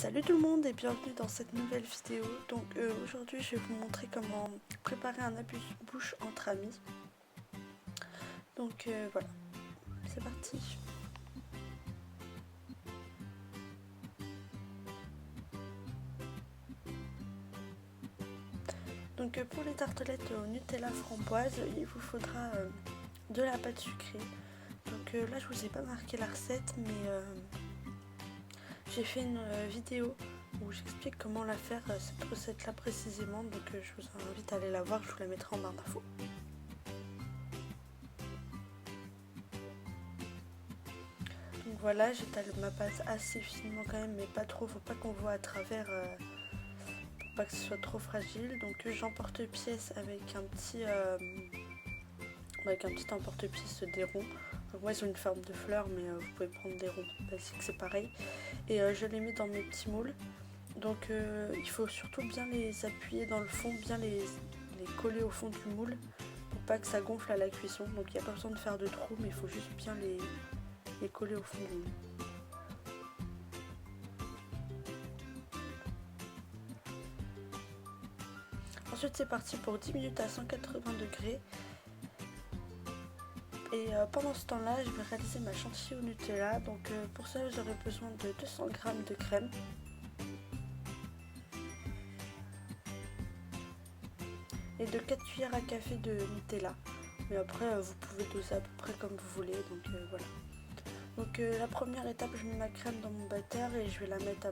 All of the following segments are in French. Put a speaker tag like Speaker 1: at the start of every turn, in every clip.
Speaker 1: Salut tout le monde et bienvenue dans cette nouvelle vidéo. Donc aujourd'hui je vais vous montrer comment préparer un amuse-bouche entre amis. Donc voilà, c'est parti. Donc pour les tartelettes au Nutella framboise, il vous faudra de la pâte sucrée. Donc là je vous ai pas marqué la recette, mais j'ai fait une vidéo où j'explique comment la faire, cette recette là précisément. Donc je vous invite à aller la voir, je vous la mettrai en barre d'infos. Donc voilà, j'étale ma pâte assez finement quand même, mais pas trop, faut pas qu'on voit à travers, pour pas que ce soit trop fragile. Donc j'emporte-pièce avec un petit emporte-pièce des ronds. Donc moi ils ont une forme de fleur, mais vous pouvez prendre des ronds basiques, c'est pareil. Et je les mets dans mes petits moules. Donc il faut surtout bien les appuyer dans le fond, bien les coller au fond du moule pour pas que ça gonfle à la cuisson. Donc il n'y a pas besoin de faire de trous, mais il faut juste bien les coller au fond du moule. Ensuite c'est parti pour 10 minutes à 180 degrés. Et pendant ce temps-là, je vais réaliser ma chantilly au Nutella. Donc pour ça, j'aurai besoin de 200 g de crème. Et de 4 cuillères à café de Nutella. Mais après, vous pouvez doser à peu près comme vous voulez. Donc voilà. Donc la première étape, je mets ma crème dans mon batteur et je vais la mettre à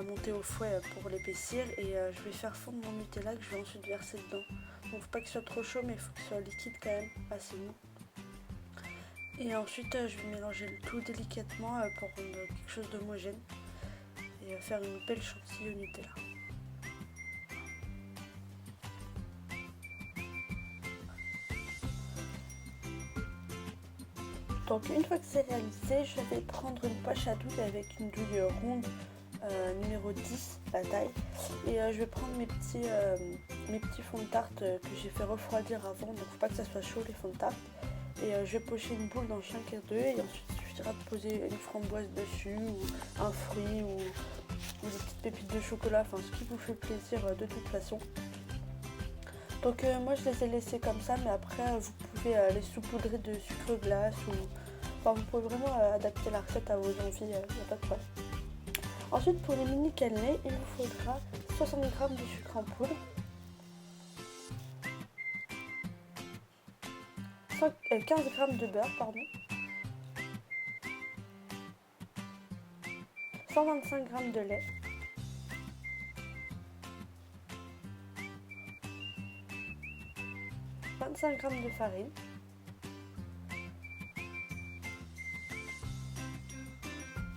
Speaker 1: monter au fouet pour l'épaissir. Et je vais faire fondre mon Nutella que je vais ensuite verser dedans. Donc faut pas qu'il soit trop chaud, mais il faut qu'il soit liquide quand même, assez mou. Et ensuite je vais mélanger le tout délicatement pour rendre quelque chose d'homogène et faire une belle chantilly au Nutella. Donc une fois que c'est réalisé, je vais prendre une poche à douille avec une douille ronde numéro 10, la taille. Et je vais prendre mes petits fonds de tarte que j'ai fait refroidir avant, donc faut pas que ça soit chaud les fonds de tarte. Et je vais pocher une boule dans chacun d'eux et ensuite il suffira de poser une framboise dessus ou un fruit ou des petites pépites de chocolat, enfin ce qui vous fait plaisir de toute façon. Donc moi je les ai laissés comme ça, mais après vous pouvez les saupoudrer de sucre glace ou enfin vous pouvez vraiment adapter la recette à vos envies, il n'y a pas de problème. Ensuite pour les mini cannelés, il vous faudra 60 g de sucre en poudre, 15 g de beurre, pardon, 125 g de lait, 25 g de farine,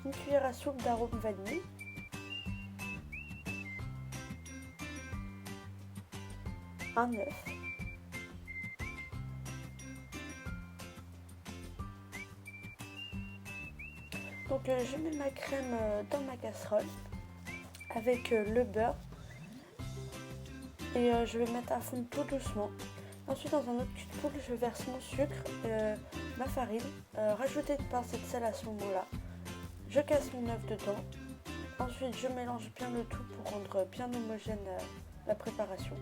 Speaker 1: une cuillère à soupe d'arôme vanille, un œuf, donc je mets ma crème dans ma casserole avec le beurre et je vais mettre à fondre tout doucement. Ensuite dans un autre cul de poule, je verse mon sucre, ma farine, rajouter une pincée de sel à ce moment-là. Je casse mon œuf dedans. Ensuite je mélange bien le tout pour rendre bien homogène la préparation.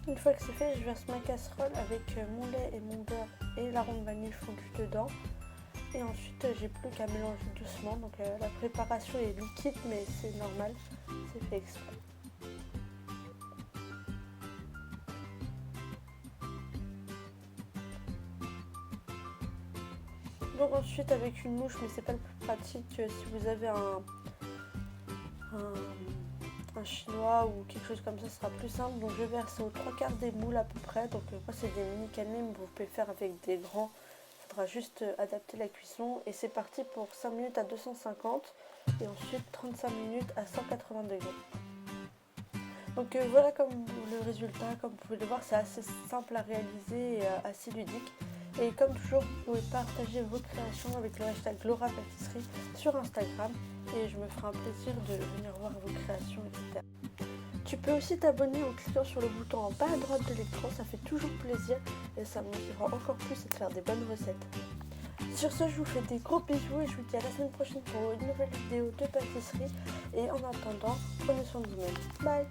Speaker 1: Une fois que c'est fait, je verse ma casserole avec mon lait et mon beurre et l'arôme vanille fondu dedans. Et ensuite, j'ai plus qu'à mélanger doucement. Donc la préparation est liquide, mais c'est normal, c'est fait exprès. Donc ensuite, avec une louche, mais c'est pas le plus pratique si vous avez un chinois ou quelque chose comme ça, ce sera plus simple. Donc je vais verser aux 3/4 des moules à peu près. Donc moi c'est des mini cannelés, mais vous pouvez faire avec des grands. Il faudra juste adapter la cuisson. Et c'est parti pour 5 minutes à 250 et ensuite 35 minutes à 180 degrés. Donc voilà comme le résultat. Comme vous pouvez le voir, c'est assez simple à réaliser et assez ludique. Et comme toujours, vous pouvez partager vos créations avec le hashtag Laura Pâtisserie sur Instagram et je me ferai un plaisir de venir voir vos créations, etc. Tu peux aussi t'abonner en cliquant sur le bouton en bas à droite de l'écran, ça fait toujours plaisir et ça me motivera encore plus à te faire des bonnes recettes. Sur ce, je vous fais des gros bisous et je vous dis à la semaine prochaine pour une nouvelle vidéo de pâtisserie. Et en attendant, prenez soin de vous-même. Bye!